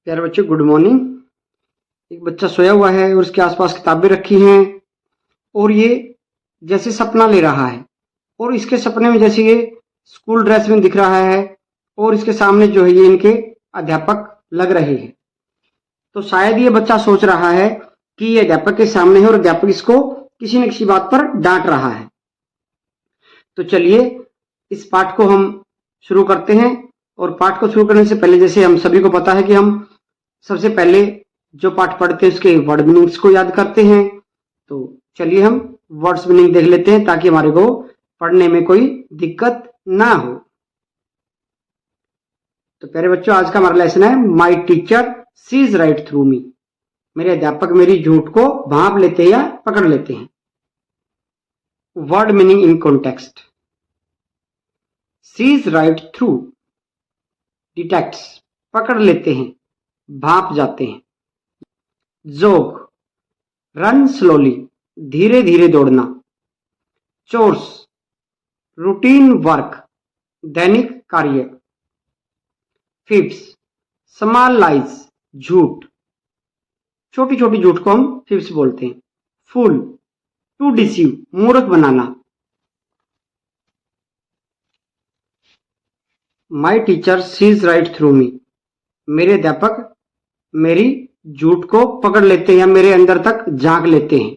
प्यारे बच्चों, good morning. एक बच्चा सोया हुआ है और उसके आसपास किताबें रखी हैं और ये जैसे सपना ले रहा है और इसके सपने में जैसे ये स्कूल ड्रेस में दिख रहा है और इसके सामने जो है ये इनके अध्यापक लग रहे हैं। तो शायद ये बच्चा सोच रहा है कि ये अध्यापक के सामने है और अध्यापक इसको किसी न किसी बात पर डांट रहा है। तो चलिए इस पाठ को हम शुरू करते हैं। और पाठ को शुरू करने से पहले, जैसे हम सभी को पता है कि हम सबसे पहले जो पाठ पढ़ते हैं उसके वर्ड मीनिंग्स को याद करते हैं। तो चलिए हम वर्ड्स मीनिंग देख लेते हैं ताकि हमारे को पढ़ने में कोई दिक्कत ना हो। तो प्यारे बच्चों, आज का हमारा लेसन है my teacher sees right through me. मेरे अध्यापक मेरी झूठ को भांप लेते हैं या पकड़ लेते हैं। Word meaning in context. Sees right through, detects, पकड़ लेते हैं, भांप जाते हैं। जोग, रन स्लोली, धीरे धीरे दौड़ना। चोर्स, रूटीन वर्क, दैनिक कार्य। फिब्स, स्मॉल लाइज, झूठ, छोटी छोटी झूठ को हम फिब्स बोलते हैं। फूल, टू डिसीव, मूर्ख बनाना। My teacher sees right through me, मेरे अध्यापक मेरी झूठ को पकड़ लेते हैं या मेरे अंदर तक झांक लेते हैं।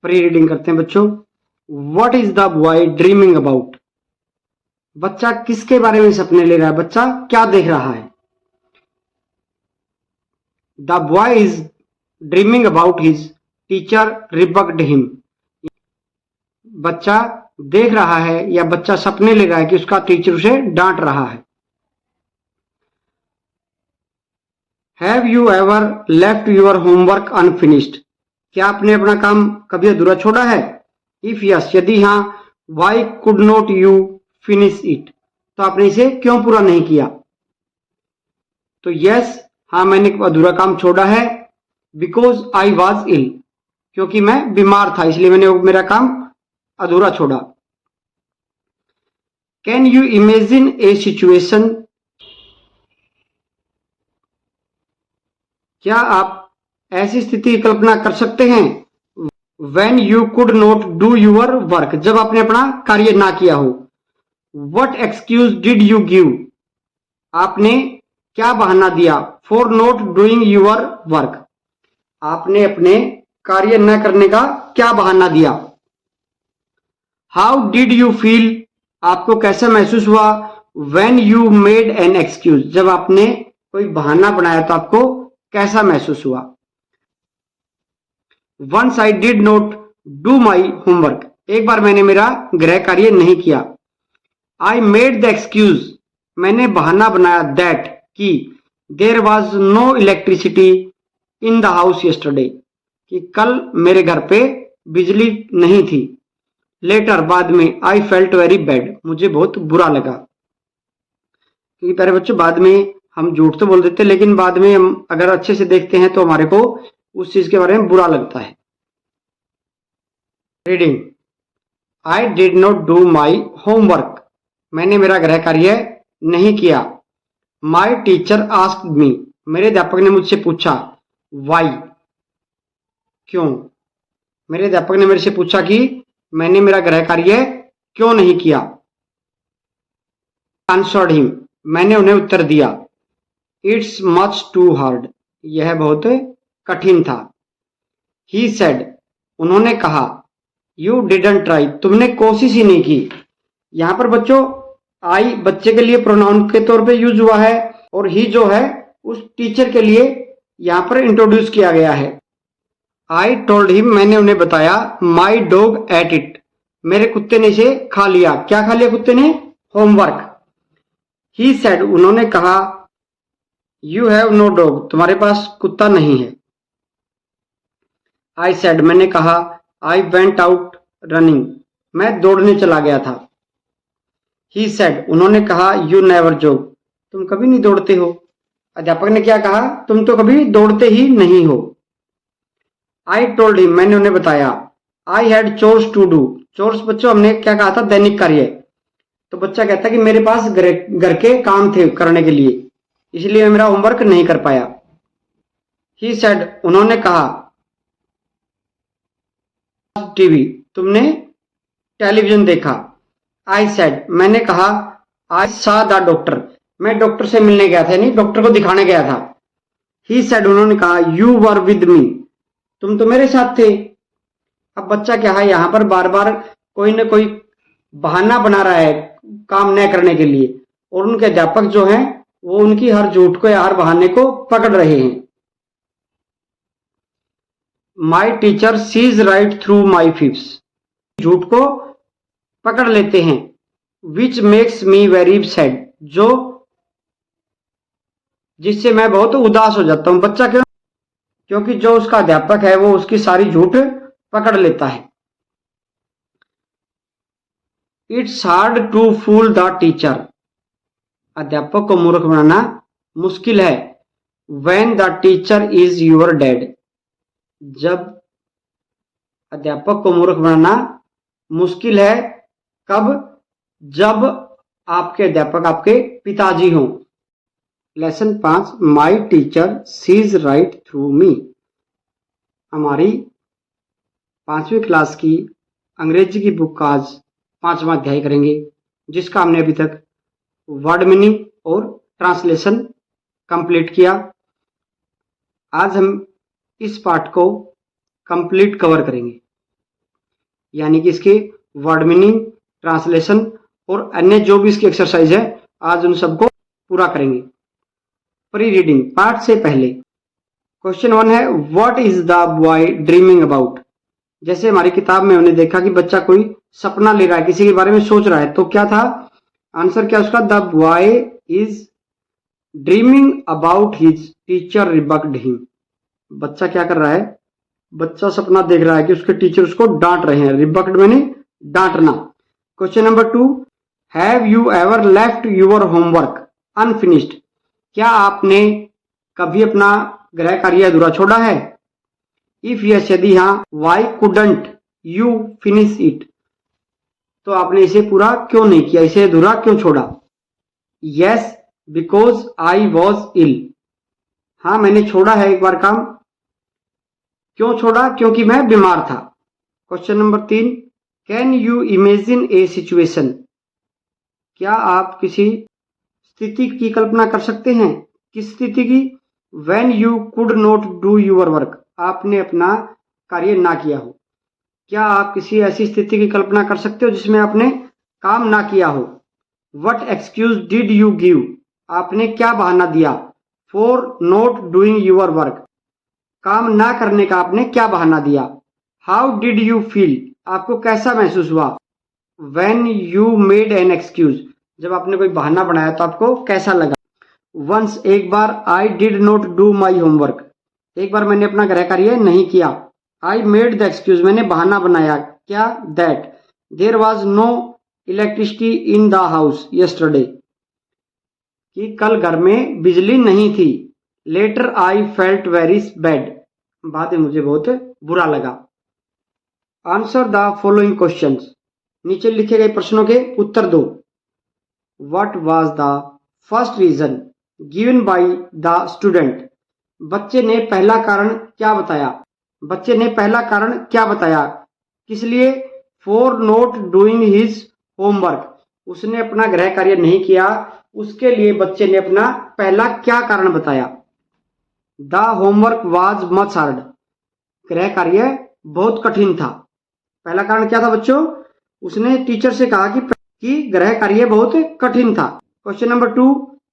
प्री रीडिंग करते हैं बच्चों। What is the boy dreaming about, बच्चा किसके बारे में सपने ले रहा है, बच्चा क्या देख रहा है। The boy is dreaming about his teacher rebuked him, बच्चा देख रहा है या बच्चा सपने ले रहा है कि उसका टीचर उसे डांट रहा है। Have you ever left your homework unfinished, क्या आपने अपना काम कभी अधूरा छोड़ा है। इफ यस, यदि हाँ, Y could not you finish it, तो आपने इसे क्यों पूरा नहीं किया। तो यस, हाँ मैंने अधूरा काम छोड़ा है। बिकॉज आई वॉज इल, क्योंकि मैं बीमार था इसलिए मैंने मेरा काम अधूरा छोड़ा। Can you imagine A situation, क्या आप ऐसी स्थिति की कल्पना कर सकते हैं। When you could not do your work, जब आपने अपना कार्य ना किया हो। What excuse did you give, आपने क्या बहाना दिया। For not doing your work, आपने अपने कार्य न करने का क्या बहाना दिया। हाउ डिड यू फील, आपको कैसा महसूस हुआ। When you made an excuse, जब आपने कोई बहाना बनाया तो आपको कैसा महसूस हुआ। Once I did not do my homework, एक बार मैंने मेरा गृह कार्य नहीं किया। आई मेड द एक्सक्यूज, मैंने बहाना बनाया दैट, कि there was no electricity in the house yesterday, कि कल मेरे घर पे बिजली नहीं थी। लेटर, बाद में, आई फेल्ट वेरी बैड, मुझे बहुत बुरा लगा। क्योंकि प्यारे बच्चों, बाद में हम झूठ तो बोल देते हैं लेकिन बाद में हम अगर अच्छे से देखते हैं तो हमारे को उस चीज के बारे में बुरा लगता है। Reading. I did not do my homework, मैंने मेरा गृह कार्य नहीं किया। माई टीचर आस्क्ड मी, मेरे अध्यापक ने मुझसे पूछा। वाई, क्यों, मेरे अध्यापक ने मेरे से पूछा कि मैंने मेरा गृह कार्य क्यों नहीं किया। आंसर्ड हिम, मैंने उन्हें उत्तर दिया। इट्स मच टू हार्ड, यह बहुत कठिन था। ही सेड, उन्होंने कहा। यू डिडंट ट्राई, तुमने कोशिश ही नहीं की। यहां पर बच्चों आई बच्चे के लिए प्रोनाउन के तौर पे यूज हुआ है और ही जो है उस टीचर के लिए यहां पर इंट्रोड्यूस किया गया है। आई टोल्ड हिम, मैंने उन्हें बताया। माई डॉग एट इट, मेरे कुत्ते ने इसे खा लिया। क्या खा लिया कुत्ते ने, होमवर्क। ही सेड, उन्होंने कहा। यू हैव नो डॉग, तुम्हारे पास कुत्ता नहीं है। आई सेड, मैंने कहा। आई वेंट आउट रनिंग, मैं दौड़ने चला गया था। ही सेड, उन्होंने कहा। यू नेवर जॉग, तुम कभी नहीं दौड़ते हो। अध्यापक ने क्या कहा, तुम तो कभी दौड़ते ही नहीं हो। आई टोल्ड हिम, मैंने उन्हें बताया। I had chores to do, chores बच्चों हमने क्या कहा था, दैनिक कार्य। तो बच्चा कहता है कि मेरे पास घर के काम थे करने के लिए, इसलिए मैं मेरा होमवर्क नहीं कर पाया। ही सेड, उन्होंने कहा, टीवी, तुमने टेलीविजन देखा। आई सेड, मैंने कहा, आई सा द डॉक्टर, मैं डॉक्टर से मिलने गया था, यानी डॉक्टर को दिखाने गया था। ही सेड, उन्होंने कहा, यू वर विद मी, तुम तो मेरे साथ थे। अब बच्चा क्या है, यहां पर बार बार कोई ना कोई बहाना बना रहा है काम न करने के लिए, और उनके अध्यापक जो हैं वो उनकी हर झूठ को या हर बहाने को पकड़ रहे हैं। My teacher sees right through my fibs, झूठ को पकड़ लेते हैं। Which makes me very sad, जो जिससे मैं बहुत उदास हो जाता हूं। बच्चा क्यों? क्योंकि जो उसका अध्यापक है वो उसकी सारी झूठ पकड़ लेता है। It's hard to fool the teacher, अध्यापक को मूर्ख बनाना मुश्किल है। When the teacher is your dad, जब अध्यापक को मूर्ख बनाना मुश्किल है। कब? जब आपके अध्यापक आपके पिताजी हों। Lesson 5, my teacher sees right through me. हमारी 5वीं क्लास की अंग्रेजी की बुक का आज 5वां अध्याय करेंगे, जिसका हमने अभी तक वर्ड मीनिंग और ट्रांसलेशन कंप्लीट किया। आज हम इस पार्ट को कंप्लीट कवर करेंगे, यानी कि इसके वर्ड मीनिंग, ट्रांसलेशन और अन्य जो भी इसकी एक्सरसाइज है, आज उन सबको पूरा करेंगे। प्री रीडिंग पार्ट से पहले क्वेश्चन 1 है, what is the boy dreaming about. जैसे हमारी किताब में हमने देखा कि बच्चा कोई सपना ले रहा है, किसी के बारे में सोच रहा है, तो क्या था आंसर? क्या उसका? The boy is dreaming about his teacher rebuked him. बच्चा क्या कर रहा है? बच्चा सपना देख रहा है कि उसके टीचर उसको डांट रहे हैं। रिबक्ड मैंने डांटना। Question number 2, have you ever left your homework unfinished. क्या आपने कभी अपना गृह कार्य अधूरा छोड़ा है? इफ यस, यदि हाँ, why couldn't you finish it, तो आपने इसे पूरा क्यों नहीं किया, इसे अधूरा क्यों छोड़ा? Yes, because I was ill. हाँ, मैंने छोड़ा है एक बार काम। क्यों छोड़ा? क्योंकि मैं बीमार था। Question number 3, can you imagine A situation. क्या आप किसी स्थिति की कल्पना कर सकते हैं? किस स्थिति की? When you could not do your work, आपने अपना कार्य ना किया हो। क्या आप किसी ऐसी स्थिति की कल्पना कर सकते हो जिसमें आपने काम ना किया हो? What excuse did you give, आपने क्या बहाना दिया? For not doing your work, काम ना करने का आपने क्या बहाना दिया? हाउ डिड यू फील, आपको कैसा महसूस हुआ? When you made an excuse, जब आपने कोई बहाना बनाया तो आपको कैसा लगा? वंस, एक बार। I did not do my homework, एक बार मैंने अपना गृह कार्य नहीं किया। आई मेड द एक्सक्यूज, मैंने बहाना बनाया। क्या? That there was no electricity in the house yesterday, कि कल घर में बिजली नहीं थी। Later I felt very bad, बाद में मुझे बहुत बुरा लगा। आंसर द फॉलोइंग क्वेश्चंस, नीचे लिखे गए प्रश्नों के उत्तर दो। What was the first reason given by the student, बच्चे ने पहला कारण क्या बताया? बच्चे ने पहला कारण क्या बताया? किस लिए? For not doing his homework, उसने अपना गृह कार्य नहीं किया, उसके लिए बच्चे ने अपना पहला क्या कारण बताया? The homework was much hard, गृह कार्य बहुत कठिन था। पहला कारण क्या था बच्चों? उसने टीचर से कहा कि गृह कार्य बहुत कठिन था। Question number 2,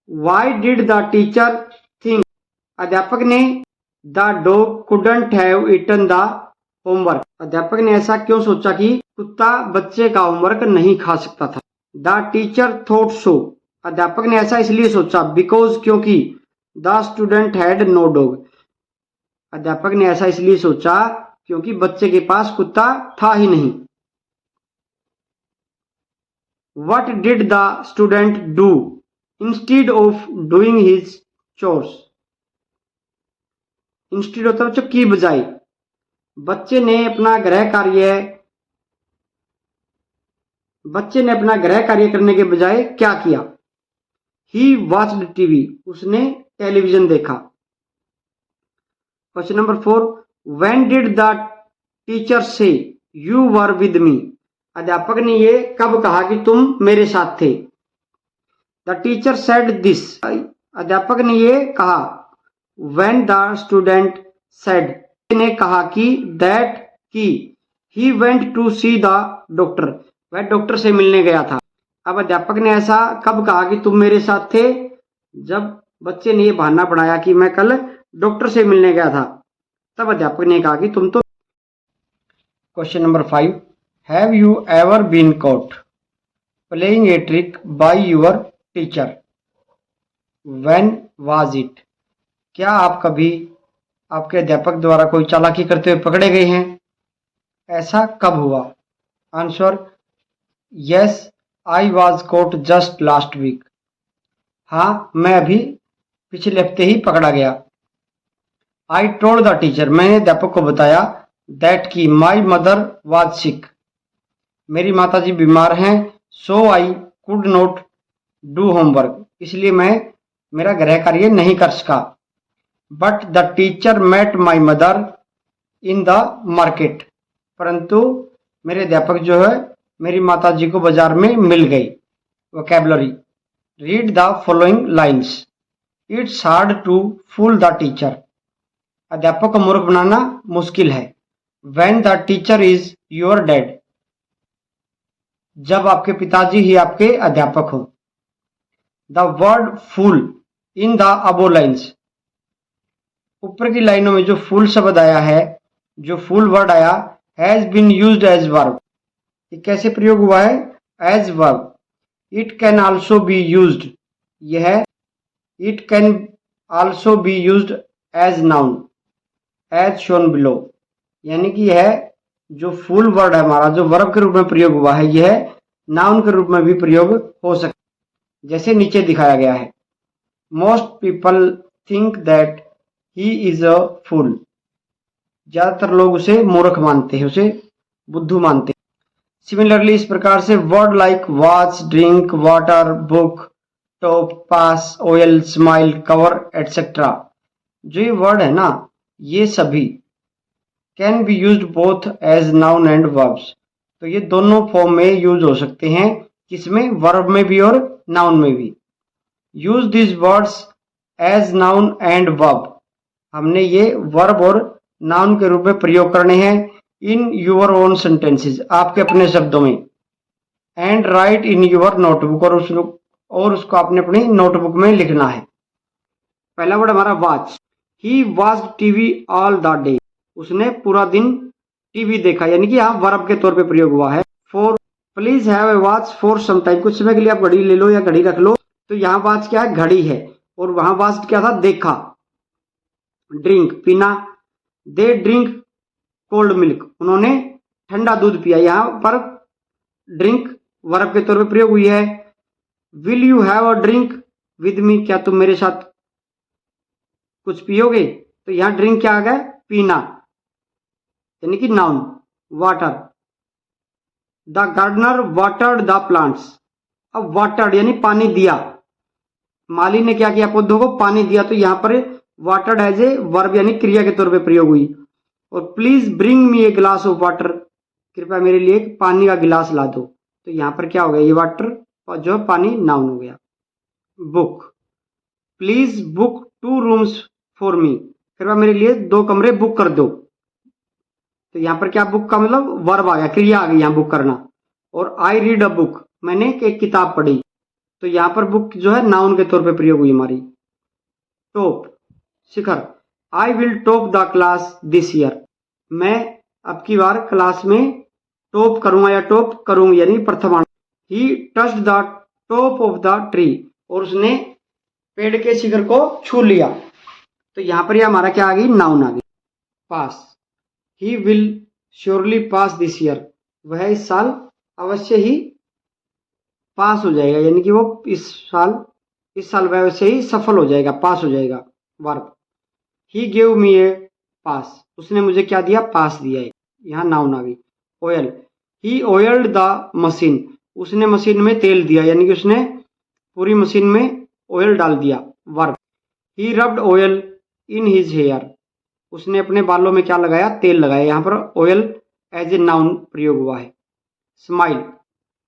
why did the teacher think, अध्यापक ने the dog couldn't have eaten the homework, अध्यापक ने ऐसा क्यों सोचा कि कुत्ता बच्चे का होमवर्क नहीं खा सकता था? द टीचर थॉट सो, अध्यापक ने ऐसा इसलिए सोचा। बिकॉज, क्योंकि। The student had no dog, अध्यापक ने ऐसा इसलिए सोचा क्योंकि बच्चे के पास कुत्ता था ही नहीं। What did the student do instead of doing his chores? Instead होता है बच्चों की बजाय। बच्चे ने अपना गृह कार्य बच्चे ने अपना गृह कार्य करने के बजाय क्या किया? ही वॉच्ड टीवी, उसने टेलीविजन देखा। Question number 4, when did the teacher से यू वर विद मी? अध्यापक ने ये कब कहा कि तुम मेरे साथ थे? द टीचर सेड दिस, अध्यापक ने ये कहा। व्हेन द स्टूडेंट सेड, ने कहा कि दैट, कि he went to see the doctor, वह डॉक्टर से मिलने गया था। अब अध्यापक ने ऐसा कब कहा कि तुम मेरे साथ थे? जब बच्चे ने ये बहाना बनाया कि मैं कल डॉक्टर से मिलने गया था, तब अध्यापक ने कहा कि तुम तो। Question number 5, have you ever been caught playing a trick by your teacher? When was it? क्या आप कभी आपके अध्यापक द्वारा कोई चालाकी करते हुए पकड़े गए हैं? ऐसा कब हुआ? Answer, yes I was caught just last week. हाँ, मैं अभी पिछले हफ्ते ही पकड़ा गया। आई टोल्ड द टीचर, मैंने अध्यापक को बताया, दैट की माई मदर वाज सिक, मेरी माताजी बीमार हैं। So I could not do homework, इसलिए मैं मेरा गृह कार्य नहीं कर सका। But the teacher met my mother in the market, परंतु मेरे अध्यापक जो है मेरी माताजी को बाजार में मिल गई। Vocabulary, read the following lines, it's hard to fool the teacher, अध्यापक को मूर्ख बनाना मुश्किल है। When the teacher is your dad, जब आपके पिताजी ही आपके अध्यापक हो। The word fool in the above lines, ऊपर की लाइनों में जो फूल शब्द आया है, जो फूल वर्ड आया, has been used as verb, ये कैसे प्रयोग हुआ है? As verb. It can also be used, यह है it can also be used as noun as shown below, यानी कि यह जो फूल वर्ड है हमारा, जो वर्ब के रूप में प्रयोग हुआ है, यह नाउन के रूप में भी प्रयोग हो सकता है, जैसे नीचे दिखाया गया है। Most people think that he is a fool, ज्यादातर लोग उसे मूर्ख मानते हैं, उसे बुद्धू मानते हैं। सिमिलरली, इस प्रकार से word like watch, drink, water, book, top, pass, oil, smile, cover etcetera, जो ये वर्ड है ना, ये सभी can be used both as noun and verbs, तो ये दोनों फॉर्म में यूज हो सकते हैं, किसमें? वर्ब में भी और नाउन में भी। Use this words as noun and verb, हमने ये वर्ब और नाउन के रूप में प्रयोग करने हैं। इन योर ओन सेंटेंसेस, आपके अपने शब्दों में। And right in your notebook, और उसको आपने अपनी नोटबुक में लिखना है। पहला वर्ड हमारा watch, he watched TV all the day, उसने पूरा दिन टीवी देखा, यानी कि यहाँ वर्ब के तौर पे प्रयोग हुआ है। For, please have a watch for some time, कुछ समय के लिए आप घड़ी ले लो या घड़ी रख लो, तो यहाँ वॉच क्या है? घड़ी है, और वहां वॉच क्या था? देखा। ड्रिंक, पीना, दे ड्रिंक कोल्ड मिल्क, उन्होंने ठंडा दूध पिया, यहाँ पर ड्रिंक वर्ब के तौर पे प्रयोग हुई है। Will you have a drink with me, क्या तुम मेरे साथ कुछ पियोगे? तो यहाँ ड्रिंक क्या आ गया? पीना, यानी कि नाउन। Water, the gardener watered the plants, अब वाटर्ड यानी पानी दिया, माली ने क्या किया? पौधों को पानी दिया, तो यहाँ पर वाटर्ड एज ए वर्ब यानी क्रिया के तौर पे प्रयोग हुई। और please bring me a glass of water, कृपया मेरे लिए एक पानी का गिलास ला दो, तो यहाँ पर क्या हो गया? ये वाटर और जो पानी नाउन हो गया। Book, please book 2 rooms for me, कृपया मेरे लिए 2 कमरे बुक कर दो, तो यहाँ पर क्या? बुक का मतलब वर्ब आ गया, क्रिया आ गई यहाँ बुक करना। और आई रीड अ बुक, मैंने एक किताब पढ़ी, तो यहाँ पर बुक जो है नाउन के तौर पे प्रयोग हुई हमारी। Top, Shikhar, I will top the class this year, मैं अब की बार क्लास में टॉप करूंगा या टॉप करूंगी, यानी प्रथम। ही touched the top of the tree, और उसने पेड़ के शिखर को छू लिया, तो यहाँ पर यह हमारा क्या आ गई? नाउन आ गई। Pass, he will surely pass this year, वह इस साल अवश्य ही पास हो जाएगा, यानी कि वो इस साल वह अवश्य ही सफल हो जाएगा, पास हो जाएगा। वर्ब, ही गेव मी ए पास, उसने मुझे क्या दिया? पास दिया है, यहाँ नाउन आ गई। Oil, he oiled the machine, उसने मशीन में तेल दिया, यानी कि उसने पूरी मशीन में ऑयल डाल दिया। Verb, he rubbed oil in his hair, उसने अपने बालों में क्या लगाया, तेल लगाया। यहाँ पर ऑयल एज ए नाउन प्रयोग हुआ है। स्माइल,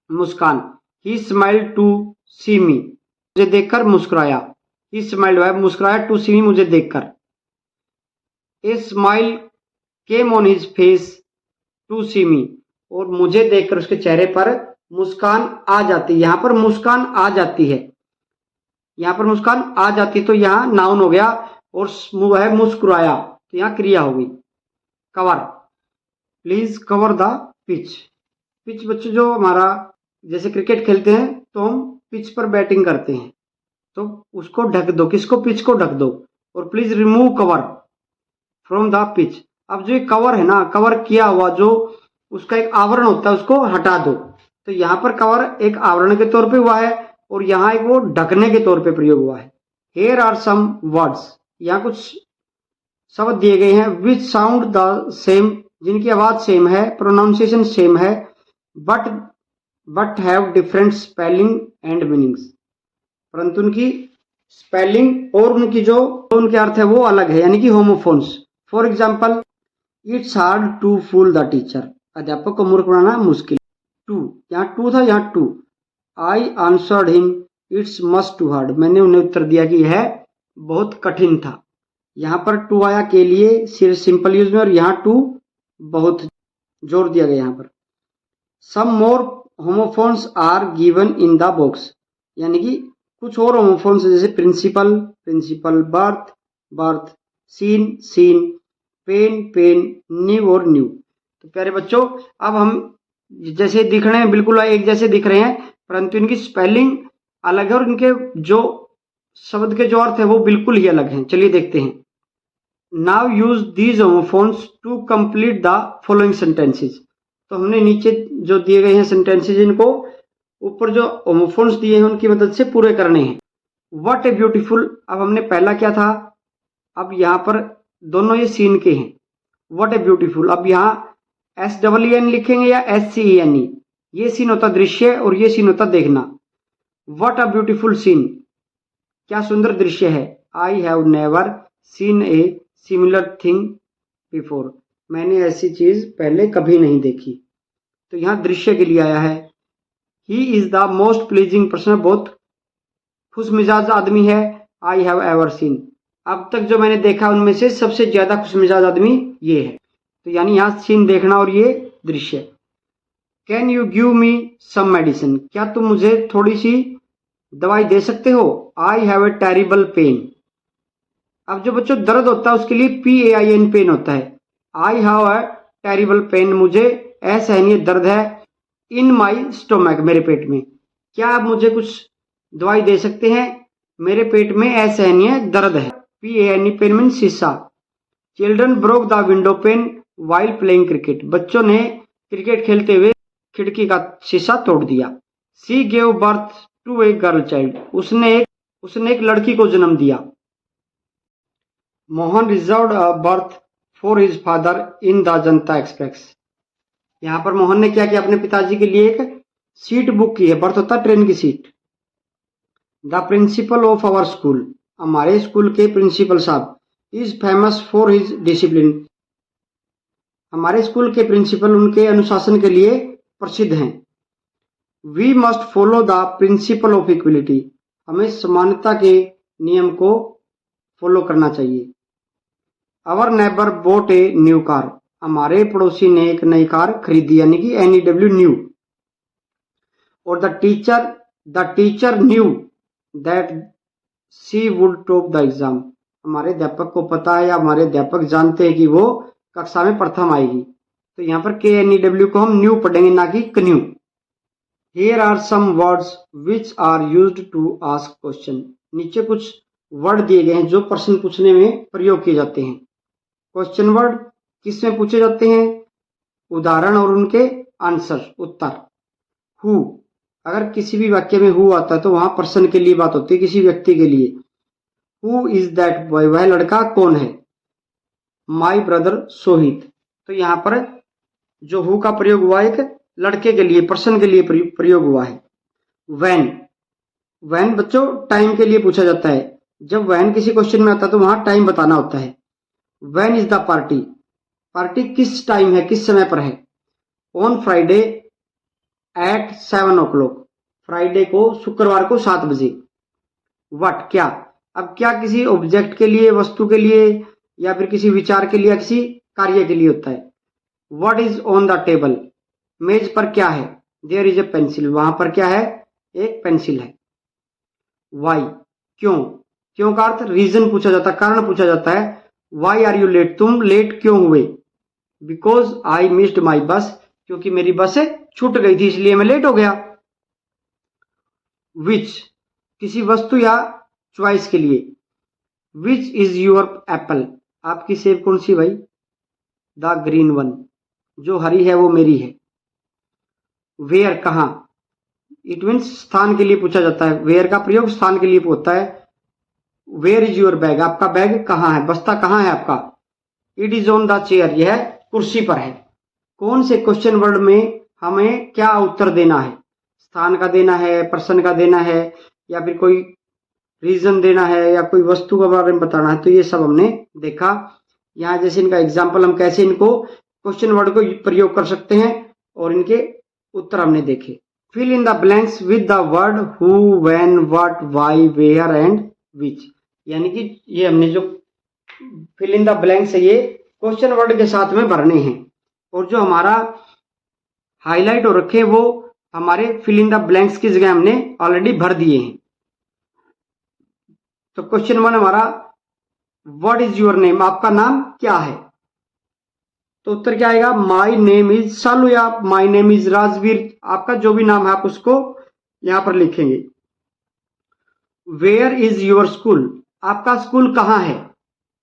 मुस्कान, he smiled to see me, मुझे देखकर मुस्कुराया। ही स्माइल्ड है मुस्कुराया, टू सी मी मुझे देखकर। A smile came on his face to see me, और मुझे देखकर उसके चेहरे पर मुस्कान आ जाती है। यहाँ पर मुस्कान आ जाती है, यहाँ पर मुस्कान आ जाती, तो यहाँ नाउन हो गया, और वो है मुस्कुराया, तो यहाँ क्रिया हो गई। Cover, please cover the pitch, pitch बच्चों जो हमारा जैसे क्रिकेट खेलते हैं तो हम पिच पर बैटिंग करते हैं, तो उसको ढक दो, किसको, पिच को ढक दो। और please remove cover from the pitch, अब जो कवर है ना, कवर किया हुआ जो उसका एक आवरण होता है उसको हटा दो, तो यहाँ पर कवर एक आवरण के तौर पे हुआ है, और यहाँ एक वो ढकने के तौर पे प्रयोग हुआ है। हेयर आर सम वर्ड्स, यहाँ कुछ शब्द दिए गए हैं, विच साउंड द सेम, जिनकी आवाज सेम है, प्रोनाउंसिएशन सेम है, but have different spelling and meanings, परंतु उनकी स्पेलिंग और उनकी जो उनके अर्थ है वो अलग है, यानी कि homophones. For example, it's hard to fool the teacher, अध्यापक को मूर्ख बनाना मुश्किल। टू, यहाँ टू था, यहाँ too. I answered him it's must too hard, मैंने उन्हें उत्तर दिया कि यह बहुत कठिन था। यहाँ पर टू आया के लिए सिर्फ सिंपल यूज में, और यहाँ टू बहुत जोर दिया गया यहाँ पर। Some more homophones are given in the box, यानी कि कुछ और होमोफोन्स जैसे principal, principle, berth, birth, scene, seen, pen, pen, new और न्यू। तो प्यारे बच्चों, अब हम जैसे दिख रहे हैं बिल्कुल एक जैसे दिख रहे हैं, परंतु इनकी स्पेलिंग अलग है और इनके जो शब्द के जो अर्थ है वो बिल्कुल ही अलग हैं। चलिए देखते हैं। Now use these homophones to complete the following sentences, तो हमने नीचे जो दिए गए हैं सेंटेंसेस, इनको ऊपर जो होमोफोन्स दिए हैं उनकी मदद से पूरे करने हैं। व्हाट ए ब्यूटीफुल, अब हमने पहला क्या था, अब यहाँ पर दोनों ये सीन के हैं। व्हाट ए ब्यूटीफुल, अब यहाँ SEEN लिखेंगे या SCENE, ये सीन होता दृश्य और ये सीन होता देखना। व्हाट अ ब्यूटीफुल सीन, क्या सुंदर दृश्य है। I have never seen a similar thing before, मैंने ऐसी चीज पहले कभी नहीं देखी, तो यहाँ दृश्य के लिए आया है। He is the most pleasing person, बहुत खुश मिजाज आदमी है। आई हैव एवर सीन, अब तक जो मैंने देखा उनमें से सबसे ज्यादा खुश मिजाज आदमी ये है, तो यानी यहाँ सीन देखना और ये दृश्य। Can you give me some medicine, क्या तुम मुझे थोड़ी सी दवाई दे सकते हो। I have a terrible pain, अब जो बच्चों दर्द होता है उसके लिए PAIN पेन होता है। I have a terrible pain, मुझे असहनीय दर्द है। इन माई स्टोमक, मेरे पेट में, क्या आप मुझे कुछ दवाई दे सकते हैं, मेरे पेट में असहनीय दर्द है। PAIN पेन मीन शीशा। Children broke the window pane while playing cricket, बच्चों ने क्रिकेट खेलते हुए खिड़की का शीशा तोड़ दिया। She gave birth to a girl child, उसने एक लड़की को जन्म दिया। Mohan reserved a berth for his father in the Janata Express, यहाँ पर मोहन ने क्या किया, अपने पिताजी के लिए एक सीट बुक की है। बर्थ होता है ट्रेन की सीट। The principal of our school, हमारे स्कूल के प्रिंसिपल साहब, is famous for his discipline, हमारे स्कूल के प्रिंसिपल उनके अनुशासन के लिए प्रसिद्ध हैं। We must follow the principal of equality, हमें समानता के नियम को फॉलो करना चाहिए। Our neighbour bought a new car, हमारे पड़ोसी ने एक नई कार खरीदी, यानी कि NEW न्यू। और the teacher knew that she would top the exam, हमारे अध्यापक को पता है या हमारे अध्यापक जानते हैं कि वो कक्षा में प्रथम आएगी, तो यहाँ पर KNEW को हम न्यू पढ़ेंगे, ना कि कन्यू। Here are some words which are used to ask question, नीचे कुछ वर्ड दिए गए हैं जो प्रश्न पूछने में प्रयोग किए जाते हैं। क्वेश्चन वर्ड किस में पूछे जाते हैं, उदाहरण और उनके आंसर, उत्तर। हु, अगर किसी भी वाक्य में हु आता है तो वहां पर्सन के लिए बात होती है, किसी व्यक्ति के लिए। हु इज दैट बॉय, वह लड़का कौन है। माई ब्रदर सोहित, तो यहाँ पर जो हु का प्रयोग हुआ एक लड़के के लिए, पर्सन के लिए प्रयोग हुआ है। व्हेन, व्हेन बच्चों टाइम के लिए पूछा जाता है। जब व्हेन किसी क्वेश्चन में आता है तो वहां टाइम बताना होता है। When is the party, party किस टाइम है, किस समय पर है। On Friday eight 7 o'clock, Friday को, शुक्रवार को 7 बजे। व्हाट, क्या। अब क्या किसी ऑब्जेक्ट के लिए, वस्तु के लिए, या फिर किसी विचार के लिए या किसी कार्य के लिए होता है। What is on the table, मेज पर क्या है। देयर इज ए पेंसिल, वहां पर क्या है, एक पेंसिल है। वाई, क्यों, क्यों का अर्थ रीजन पूछा जाता है, कारण पूछा जाता है। वाई आर यू लेट, तुम लेट क्यों हुए। बिकॉज आई मिस्ड माई बस, क्योंकि मेरी बस छूट गई थी इसलिए मैं लेट हो गया। विच, किसी वस्तु या चॉइस के लिए। विच इज योर एप्पल, आपकी सेब कौन सी भाई। द ग्रीन वन, जो हरी है वो मेरी है। वेयर, कहां, इट मीन्स स्थान के लिए पूछा जाता है। वेयर का प्रयोग स्थान के लिए होता है। वेयर इज योर बैग, आपका बैग कहां है, बस्ता कहां है आपका। It is on the chair, यह कुर्सी पर है। कौन से क्वेश्चन वर्ड में हमें क्या उत्तर देना है, स्थान का देना है, पर्सन का देना है, या फिर कोई रीजन देना है, या कोई वस्तु के बारे में बताना है। तो ये सब हमने देखा। यहाँ जैसे इनका एग्जाम्पल, हम कैसे इनको क्वेश्चन वर्ड को प्रयोग कर सकते हैं, और इनके उत्तर हमने देखे। Fill in the blanks with the word who, when, what, why, where and which. यानी कि ये हमने जो फिल इन द ब्लैंक्स है ये क्वेश्चन वर्ड के साथ में भरने हैं, और जो हमारा हाईलाइट हो रखे वो हमारे फिल इन द ब्लैंक्स की जगह हमने ऑलरेडी भर दिए हैं। तो क्वेश्चन 1 हमारा, व्हाट इज योर नेम, आपका नाम क्या है। तो उत्तर क्या आएगा, माई नेम इज सालू, या माई नेम इज राजवीर, आपका जो भी नाम है आप उसको यहां पर लिखेंगे। वेयर इज योर स्कूल, आपका स्कूल कहां है।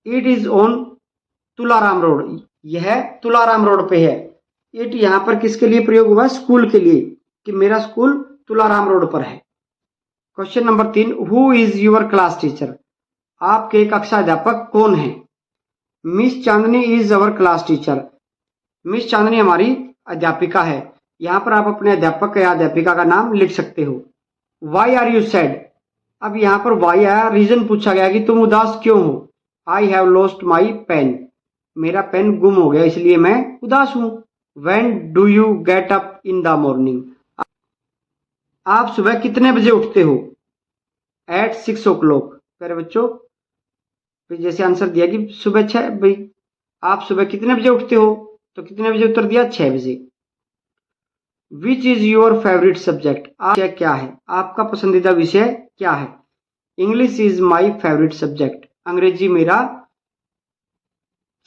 It is on Tularam road, यह तुलाराम रोड पे है। इट यहां पर किसके लिए प्रयोग हुआ है, स्कूल के लिए, कि मेरा स्कूल तुलाराम रोड पर है। Question number 3, who is your class teacher, आपके कक्षा अध्यापक कौन है। Miss Chandni is our class teacher, Miss Chandni हमारी अध्यापिका है। यहां पर आप अपने अध्यापक या अध्यापिका का नाम लिख सकते हो। वाई आर यू सैड, अब यहां पर वाई आया, रीजन पूछा गया कि तुम उदास क्यों हो। I have lost my pen, मेरा पेन गुम हो गया इसलिए मैं उदास हूं। When do you get up in the morning, आप सुबह कितने बजे उठते हो। एट 6 o'clock, प्यारे बच्चों फिर जैसे आंसर दिया कि सुबह 6, भाई आप सुबह कितने बजे उठते हो, तो कितने बजे उत्तर दिया, 6 बजे। विच इज योर फेवरेट सब्जेक्ट, विषय क्या है, आपका पसंदीदा विषय क्या है। English is my favourite subject, अंग्रेजी मेरा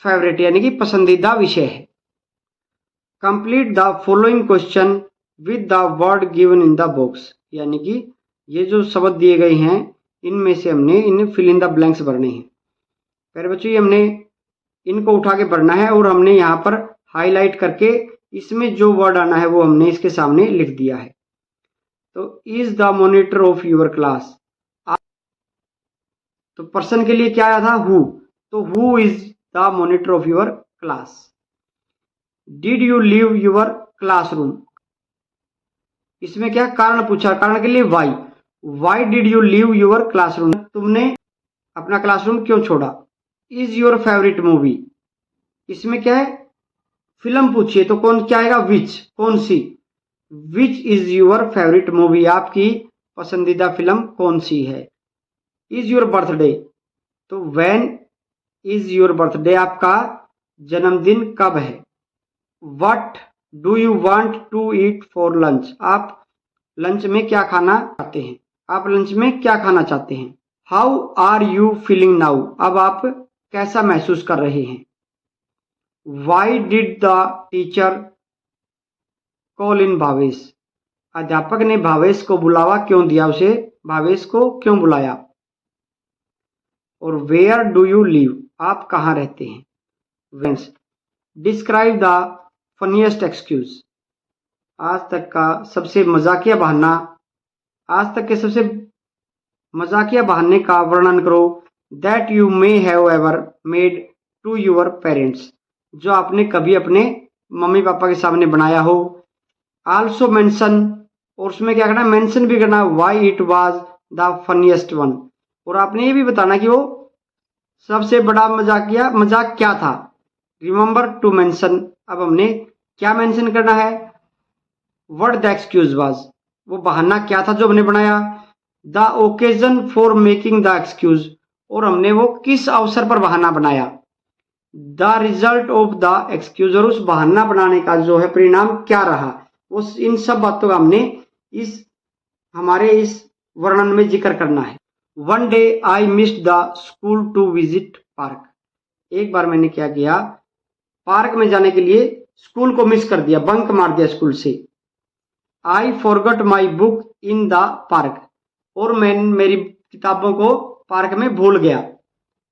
फेवरेट यानी कि पसंदीदा विषय है। Complete the following question with the word given in the box, यानी कि ये जो शब्द दिए गए हैं इनमें से हमने इन फिल इन द ब्लैंक्स भरने हैं। पहले बच्चों ये हमने इनको उठा के भरना है, और हमने यहाँ पर हाईलाइट करके इसमें जो वर्ड आना है वो हमने इसके सामने लिख दिया है। तो is the monitor of your class, तो पर्सन के लिए क्या आया था, हु, तो who is the monitor of your class. Did you leave your classroom, इसमें क्या कारण पूछा, कारण के लिए why. Why did you leave your classroom, तुमने अपना क्लासरूम क्यों छोड़ा। इज योर फेवरेट मूवी, इसमें क्या है, फिल्म पूछिए तो कौन क्या आएगा, विच, कौन सी। Which is your favourite movie, आपकी पसंदीदा फिल्म कौन सी है। इज योर बर्थडे, तो व्हेन इज योर बर्थडे, आपका जन्मदिन कब है। What do you want to eat for lunch, आप लंच में क्या खाना चाहते हैं, आप लंच में क्या खाना चाहते हैं। How are you feeling now, अब आप कैसा महसूस कर रहे हैं। Why did the teacher call in Bhavesh, अध्यापक ने भावेश को बुलावा क्यों दिया, उसे भावेश को क्यों बुलाया। और वेयर डू यू लिव, आप कहाँ रहते हैं। वेंस, डिस्क्राइब द फनीएस्ट एक्सक्यूज, आज तक का सबसे मजाकिया बहाना, आज तक के सबसे मजाकिया बहाने का वर्णन करो। That you may have ever made to your parents, जो आपने कभी अपने मम्मी पापा के सामने बनाया हो। आल्सो मेंशन, और उसमें क्या करना है, मेंशन भी करना, why it was the funniest one, और आपने ये भी बताना कि वो सबसे बड़ा मजाक क्या था। रिमेंबर टू मेंशन, अब हमने क्या मेंशन करना है, व्हाट द एक्सक्यूज वाज, वो बहाना क्या था जो हमने बनाया। The occasion for making the excuse, और हमने वो किस अवसर पर बहाना बनाया। The result of the excuse, और उस बहाना बनाने का जो है परिणाम क्या रहा, वो इन सब बातों का हमने हमारे इस वर्णन में जिक्र करना है। One day I missed the school to visit park, एक बार मैंने क्या किया, पार्क में जाने के लिए स्कूल को मिस कर दिया, बंक मार दिया स्कूल से। I forgot my book in the park, और मैं मेरी किताबों को पार्क में भूल गया।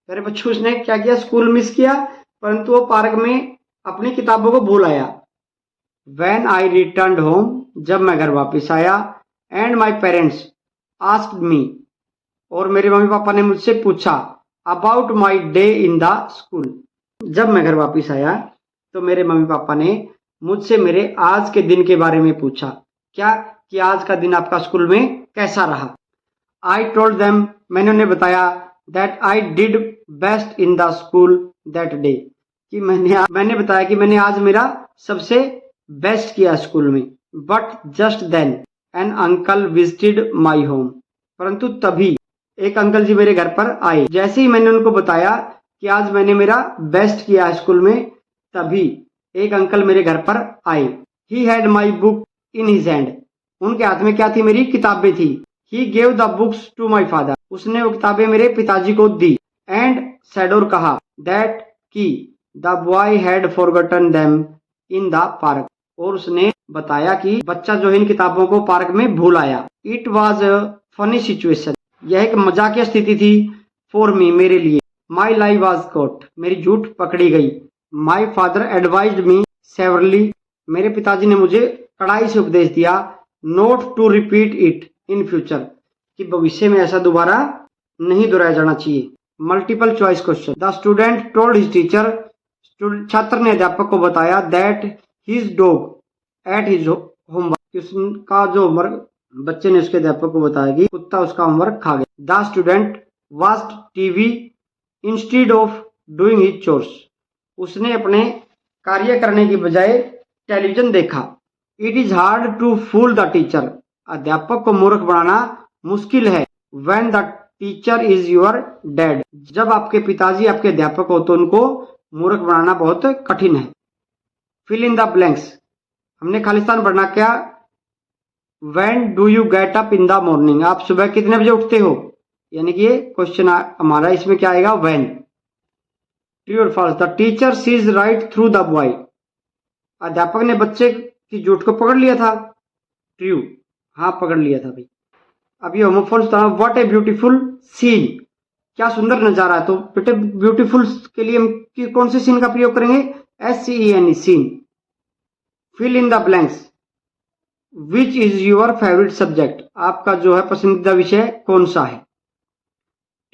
मेरे बच्चों उसने क्या किया, स्कूल मिस किया, परंतु वो पार्क में अपनी किताबों को भूल आया। When I returned home, जब मैं घर वापस आया, and my parents asked me, और मेरे मम्मी पापा ने मुझसे पूछा, about my day in the school, जब मैं घर वापस आया तो मेरे मम्मी पापा ने मुझसे मेरे आज के दिन के बारे में पूछा, क्या कि आज का दिन आपका स्कूल में कैसा रहा। I told them, मैंने उन्हें बताया, that I did best in the school that day, कि मैंने बताया कि मैंने आज मेरा सबसे बेस्ट किया स्कूल में। But just then an uncle visited my home, परंतु तभी एक अंकल जी मेरे घर पर आए। जैसे ही मैंने उनको बताया कि आज मैंने मेरा बेस्ट किया स्कूल में, तभी एक अंकल मेरे घर पर आए। He had my book in his hand, उनके हाथ में क्या थी, मेरी किताबें थी। He gave the books to my father, उसने वो किताबें मेरे पिताजी को दी। एंड सेड, और कहा, दैट की the boy had forgotten them in the park, और उसने बताया कि बच्चा जो है इन किताबों को पार्क में भूल आया। It was a funny situation, यह एक मजाकिया स्थिति थी। फॉर मी, मेरे लिए। माई लाई वॉज कॉट, मेरी झूठ पकड़ी गई। My father advised me severely, मेरे पिताजी ने मुझे कड़ाई से उपदेश दिया। Not to repeat it in future, कि भविष्य में ऐसा दोबारा नहीं दोहराया जाना चाहिए। Multiple choice question. The student told his teacher, छात्र ने अध्यापक को बताया, that his dog ate his homework, उसका जो होमवर्क, बच्चे ने उसके अध्यापक को बताया कि कुत्ता उसका होमवर्क खा गया। The student watched TV instead of doing his chores, उसने अपने कार्य करने की बजाय टेलीविजन देखा। It is hard to fool the teacher, अध्यापक को मूर्ख बनाना मुश्किल है। When the teacher is your dad, जब आपके पिताजी आपके अध्यापक हो तो उनको मूर्ख बनाना बहुत कठिन है। फिल इन द ब्लैंक्स, हमने खालिस्तान भरना क्या। When do you get up in the morning, आप सुबह कितने बजे उठते हो, यानी कि ये क्वेश्चन हमारा इसमें क्या आएगा, व्हेन। ट्रू और false. The teacher sees right through the boy, अध्यापक ने बच्चे की झूठ को पकड़ लिया था। ट्रू, हाँ पकड़ लिया था भाई। अब ये होमोफॉल्स था। व्हाट ए ब्यूटीफुल सीन, क्या सुंदर नजारा है। तो बेटे ब्यूटीफुल के लिए हम कौन से सीन का प्रयोग करेंगे, SCENE, scene. Fill in the blanks. Which is your favourite subject, आपका जो है पसंदीदा विषय कौन सा है।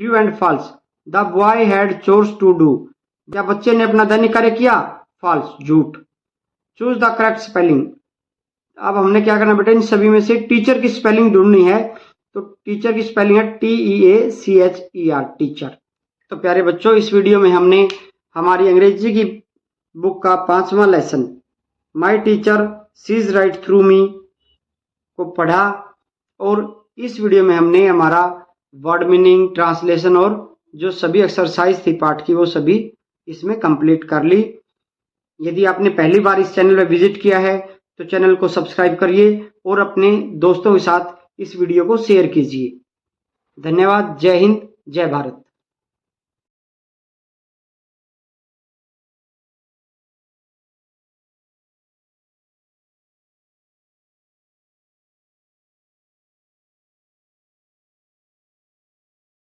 True and false. The boy had chores to do, क्या बच्चे ने अपना दैनिक कार्य किया। फॉल्स, झूठ। चूज द करेक्ट स्पेलिंग, अब हमने क्या करना बेटा, इन सभी में से टीचर की स्पेलिंग ढूंढनी है। तो टीचर की स्पेलिंग है TEACHER, टीचर। तो प्यारे बच्चों, इस वीडियो में हमने हमारी अंग्रेजी की बुक का 5वां lesson my teacher sees right through me को पढ़ा, और इस वीडियो में हमने हमारा वर्ड मीनिंग, ट्रांसलेशन और जो सभी एक्सरसाइज थी पाठ की वो सभी इसमें कंप्लीट कर ली। यदि आपने पहली बार इस चैनल में विजिट किया है तो चैनल को सब्सक्राइब करिए और अपने दोस्तों के साथ इस वीडियो को शेयर कीजिए। धन्यवाद। जय हिंद, जय भारत।